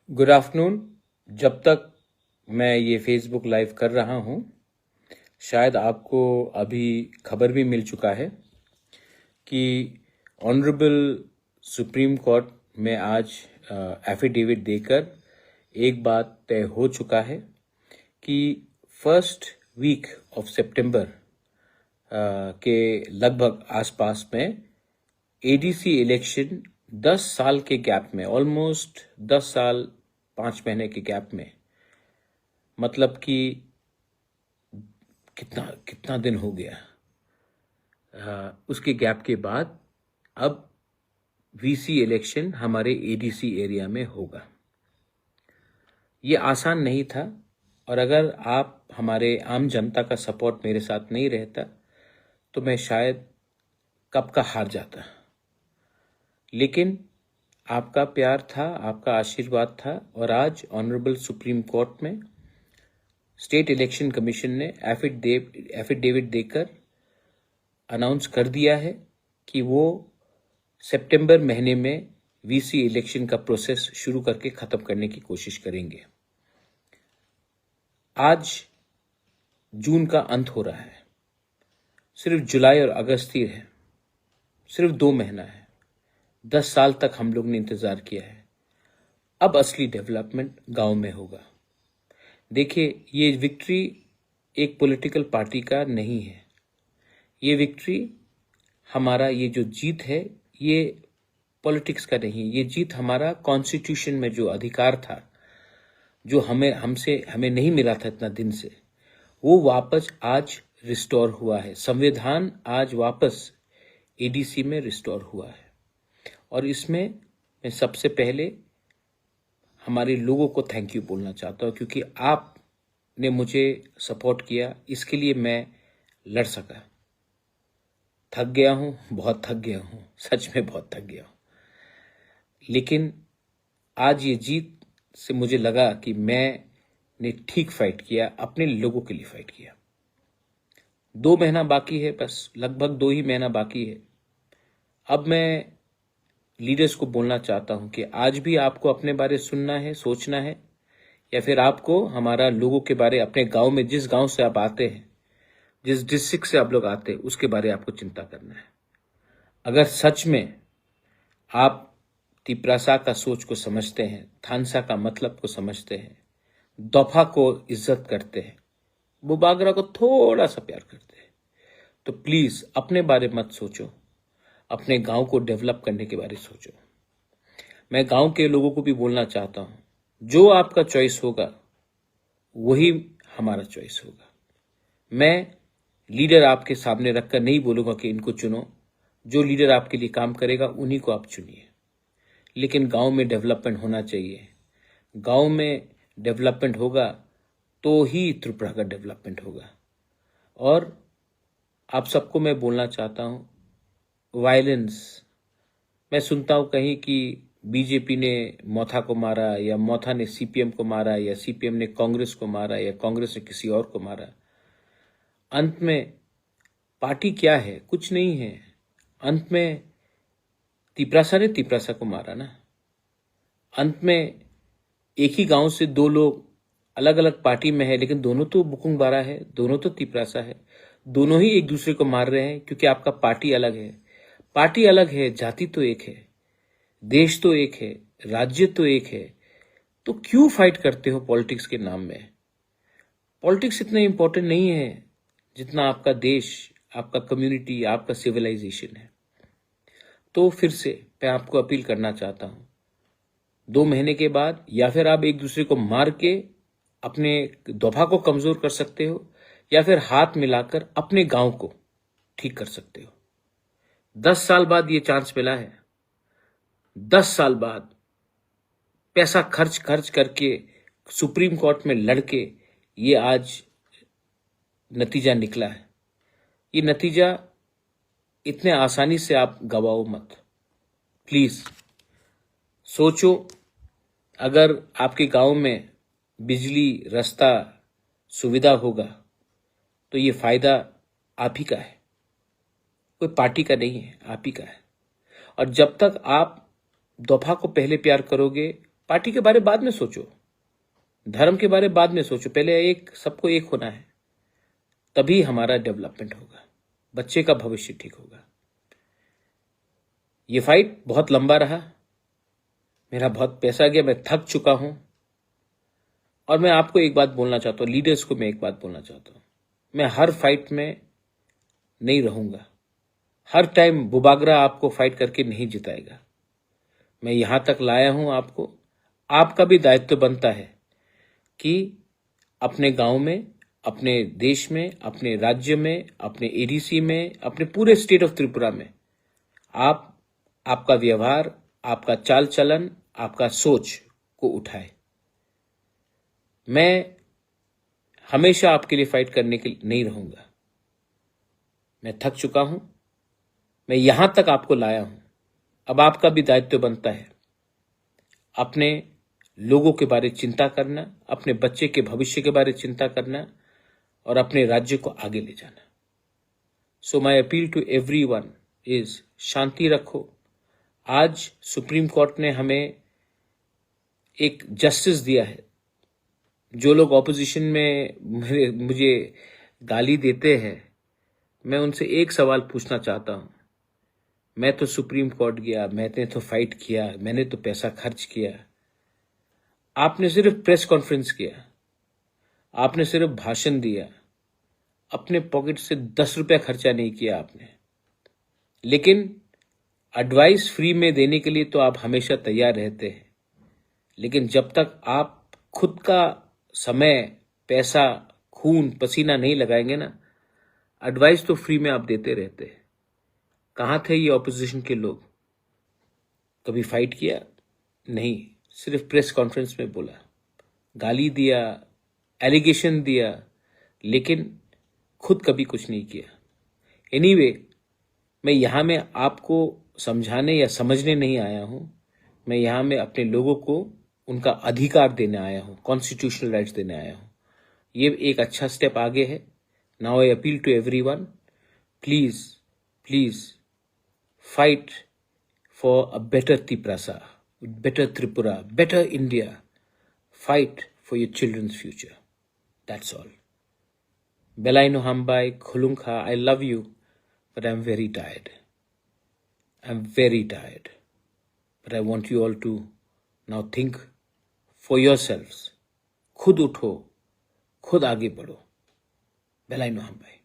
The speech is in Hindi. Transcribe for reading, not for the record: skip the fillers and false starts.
Good afternoon. जब तक मैं ये फेसबुक लाइव कर रहा हूँ, शायद आपको अभी खबर भी मिल चुका है कि ऑनरेबल सुप्रीम कोर्ट में आज एफिडेविट देकर एक बात तय हो चुका है कि फर्स्ट वीक ऑफ सितंबर के लगभग आसपास में एडीसी इलेक्शन 10 साल के गैप में, ऑलमोस्ट 10 साल 5 महीने के गैप में, मतलब कि कितना कितना दिन हो गया, उसके गैप के बाद अब वीसी इलेक्शन हमारे एडीसी एरिया में होगा। ये आसान नहीं था, और अगर आप हमारे आम जनता का सपोर्ट मेरे साथ नहीं रहता तो मैं शायद कब का हार जाता। लेकिन आपका प्यार था, आपका आशीर्वाद था, और आज ऑनरेबल सुप्रीम कोर्ट में स्टेट इलेक्शन कमीशन ने एफिडेविट देकर अनाउंस कर दिया है कि वो सितंबर महीने में वीसी इलेक्शन का प्रोसेस शुरू करके खत्म करने की कोशिश करेंगे। आज जून का अंत हो रहा है, सिर्फ जुलाई और अगस्त ही है, सिर्फ 2 महीना है। 10 साल तक हम लोग ने इंतजार किया है। अब असली डेवलपमेंट गांव में होगा। देखिए, ये विक्ट्री एक पॉलिटिकल पार्टी का नहीं है। ये विक्ट्री, हमारा ये जो जीत है, ये पॉलिटिक्स का नहीं है। ये जीत हमारा कॉन्स्टिट्यूशन में जो अधिकार था, जो हमें नहीं मिला था इतना दिन से, वो वापस आज रिस्टोर हुआ है। संविधान आज वापस एडीसी में रिस्टोर हुआ है, और इसमें मैं सबसे पहले हमारे लोगों को थैंक यू बोलना चाहता हूँ, क्योंकि आपने मुझे सपोर्ट किया। इसके लिए मैं लड़ सका। थक गया हूँ, बहुत थक गया हूँ, सच में बहुत थक गया हूँ। लेकिन आज ये जीत से मुझे लगा कि मैंने ठीक फाइट किया, अपने लोगों के लिए फाइट किया। 2 महीना बाकी है, बस लगभग 2 ही महीना बाकी है। अब मैं लीडर्स को बोलना चाहता हूं कि आज भी आपको अपने बारे सुनना है, सोचना है, या फिर आपको हमारा लोगों के बारे, अपने गांव में, जिस गांव से आप आते हैं, जिस डिस्ट्रिक्ट से आप लोग आते हैं, उसके बारे आपको चिंता करना है। अगर सच में आप तिप्रासा का सोच को समझते हैं, थानसा का मतलब को समझते हैं, दफा को इज्जत करते हैं, बुबागरा को थोड़ा सा प्यार करते हैं, तो प्लीज अपने बारे मत सोचो, अपने गांव को डेवलप करने के बारे सोचो। मैं गांव के लोगों को भी बोलना चाहता हूं, जो आपका चॉइस होगा वही हमारा चॉइस होगा। मैं लीडर आपके सामने रखकर नहीं बोलूंगा कि इनको चुनो। जो लीडर आपके लिए काम करेगा उन्हीं को आप चुनिए। लेकिन गांव में डेवलपमेंट होना चाहिए। गांव में डेवलपमेंट होगा तो ही त्रिपुरा का डेवलपमेंट होगा। और आप सबको मैं बोलना चाहता हूं, वायलेंस, मैं सुनता हूं कहीं कि बीजेपी ने मोथा को मारा, या मोथा ने सीपीएम को मारा, या सीपीएम ने कांग्रेस को मारा, या कांग्रेस ने किसी और को मारा। अंत में पार्टी क्या है? कुछ नहीं है। अंत में तिप्रासा ने तिप्रासा को मारा ना। अंत में एक ही गांव से 2 लोग अलग अलग पार्टी में है, लेकिन दोनों तो बुकुंग बारा है, दोनों तो तिप्रासा है। दोनों ही एक दूसरे को मार रहे हैं, क्योंकि आपका पार्टी अलग है। पार्टी अलग है, जाति तो एक है, देश तो एक है, राज्य तो एक है। तो क्यों फाइट करते हो पॉलिटिक्स के नाम में? पॉलिटिक्स इतना इंपॉर्टेंट नहीं है जितना आपका देश, आपका कम्युनिटी, आपका सिविलाइजेशन है। तो फिर से मैं आपको अपील करना चाहता हूं, 2 महीने के बाद या फिर आप एक दूसरे को मार के अपने दफा को कमजोर कर सकते हो, या फिर हाथ मिलाकर अपने गांव को ठीक कर सकते हो। 10 साल बाद ये चांस मिला है। 10 साल बाद पैसा खर्च करके सुप्रीम कोर्ट में लड़के ये आज नतीजा निकला है। ये नतीजा इतने आसानी से आप गवाओ मत। प्लीज सोचो, अगर आपके गांव में बिजली, रास्ता, सुविधा होगा तो ये फायदा आप ही का है, कोई पार्टी का नहीं है, आप ही का है। और जब तक आप दफा को पहले प्यार करोगे, पार्टी के बारे बाद में सोचो, धर्म के बारे बाद में सोचो, पहले सबको एक होना है, तभी हमारा डेवलपमेंट होगा, बच्चे का भविष्य ठीक होगा। ये फाइट बहुत लंबा रहा, मेरा बहुत पैसा गया, मैं थक चुका हूं। और मैं आपको एक बात बोलना चाहता हूं, लीडर्स को मैं एक बात बोलना चाहता हूं, मैं हर फाइट में नहीं रहूंगा, हर टाइम बुबागरा आपको फाइट करके नहीं जिताएगा। मैं यहां तक लाया हूं आपको, आपका भी दायित्व बनता है कि अपने गांव में, अपने देश में, अपने राज्य में, अपने एडीसी में, अपने पूरे स्टेट ऑफ त्रिपुरा में आपका व्यवहार, आपका चाल चलन, आपका सोच को उठाए। मैं हमेशा आपके लिए फाइट करने के लिए नहीं रहूंगा, मैं थक चुका हूं, मैं यहां तक आपको लाया हूं, अब आपका भी दायित्व बनता है अपने लोगों के बारे चिंता करना, अपने बच्चे के भविष्य के बारे चिंता करना और अपने राज्य को आगे ले जाना। So my appeal to everyone is शांति रखो। आज सुप्रीम कोर्ट ने हमें एक जस्टिस दिया है। जो लोग ऑपोजिशन में मुझे गाली देते हैं, मैं उनसे एक सवाल पूछना चाहता हूं। मैं तो सुप्रीम कोर्ट गया, मैंने तो फाइट किया, मैंने तो पैसा खर्च किया, आपने सिर्फ प्रेस कॉन्फ्रेंस किया, आपने सिर्फ भाषण दिया, अपने पॉकेट से 10 रुपया खर्चा नहीं किया आपने। लेकिन एडवाइस फ्री में देने के लिए तो आप हमेशा तैयार रहते हैं, लेकिन जब तक आप खुद का समय, पैसा, खून पसीना नहीं लगाएंगे ना, एडवाइस तो फ्री में आप देते रहते हैं। कहां थे ये ऑपोजिशन के लोग? कभी फाइट किया? नहीं, सिर्फ प्रेस कॉन्फ्रेंस में बोला, गाली दिया, एलिगेशन दिया, लेकिन खुद कभी कुछ नहीं किया। एनीवे, मैं यहां में आपको समझाने या समझने नहीं आया हूं, मैं यहां में अपने लोगों को उनका अधिकार देने आया हूं, कॉन्स्टिट्यूशनल राइट्स देने आया हूं। ये एक अच्छा स्टेप आगे है। Now I appeal to everyone, please please fight for a better Tiprasa, better Tripura, better India. Fight for your children's future. That's all. Belaino Hambai, Khulunkha, I love you, but I'm very tired. I'm very tired. But I want you all to now think for yourselves. खुद उठो, खुद आगे बढ़ो. Belaino Hambai.